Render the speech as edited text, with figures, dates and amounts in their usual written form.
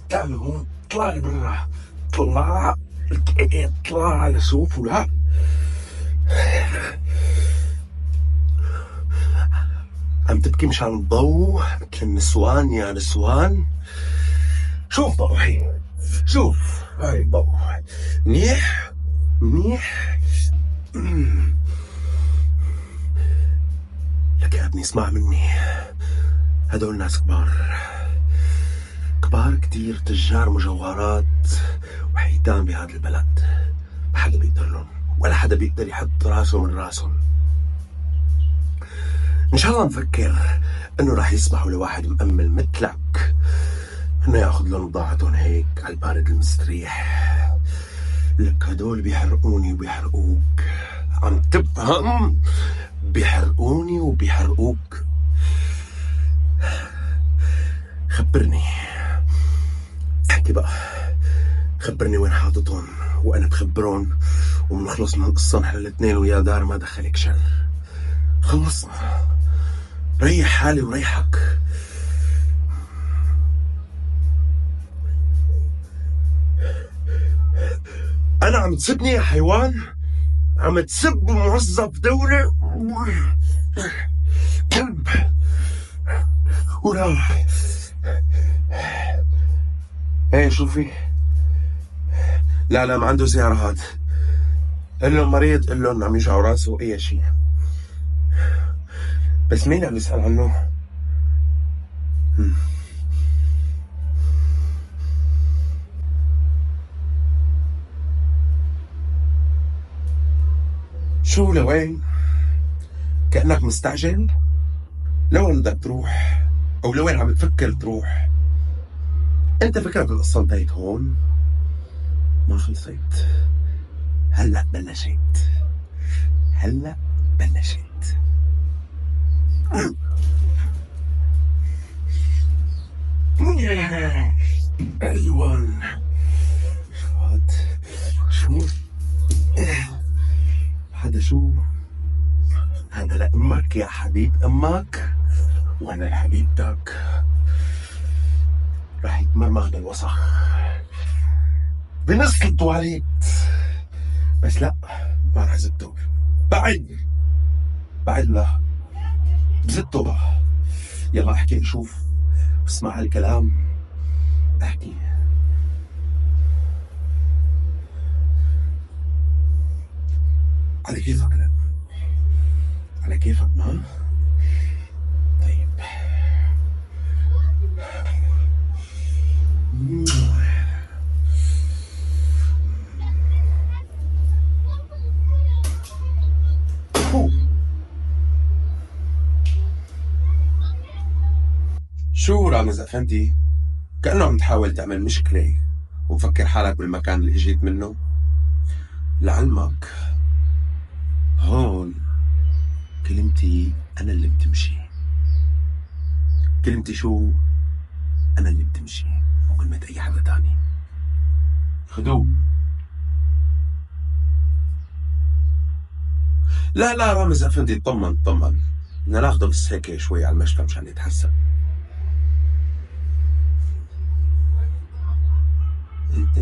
تعال هون، اطلع لي برا، اطلع. اطلع لشوف ولا عم تبكي مشان الضوء مثل النسوان يا نسوان. شوف ضوء، هي شوف هاي الضوء منيح منيح. لك يا ابني اسمع مني، هدول ناس كبار كبار كتير، تجار مجوهرات وحيتان بهذا البلد، ما حدا بيقدر لهم ولا حدا بيقدر يحط راسه من راسهم. ان شاء الله نفكر انه راح يسمحوا لواحد مأمل مثلك انه ياخذ لهم بضاعتهم هيك على البارد المستريح. لك هدول بيحرقوني وبيحرقوك، عم تفهم؟ بيحرقوني وبيحرقوك. خبرني، احكي بقى، خبرني وين حاططهم وانا بخبرهم وبنخلص من القصه نحن الاثنين، ويا دار ما دخلك شر. خلصنا، ريح حالي وريحك. انا عم تسبني يا حيوان؟ عم تسب موظف دولة؟ كلب وراح. ايه شوفي، لا ما عنده زيارة هاد، قل له مريض، قل له عم يوجعه راسه اي شيء. بس مين عم يسأل عنه؟ شو لوين؟ كأنك مستعجل؟ لوين بدك تروح؟ أو لوين عم تفكر تروح؟ أنت فكرك القصة انتهت هون؟ ما خلصت، هلأ بلشت، هلأ بلشت. أيوان، شو هذا؟ شو هذا؟ لأمك يا حبيب أمك، وأنا لحبيبتك. راح يتمرمغ بالوسخ بنص التواليت، بس لا، ما راح زته. بعد لا، بزته بقى. يلا احكي، شوف اسمع هالكلام، احكي. على كيفك، لا على كيفك، ما طيب. شو رامز افندي؟ كأنه عم تحاول تعمل مشكلة ومفكر حالك بالمكان اللي اجيت منه. لعلمك هون كلمتي أنا اللي بتمشي. كلمتي شو؟ أنا اللي بتمشي، مو كلمة أي حدا تاني. خدوه. لا رامز أفندي، اطمن بدنا ناخده بس هيك شوي على المشفى مشان يتحسن. انت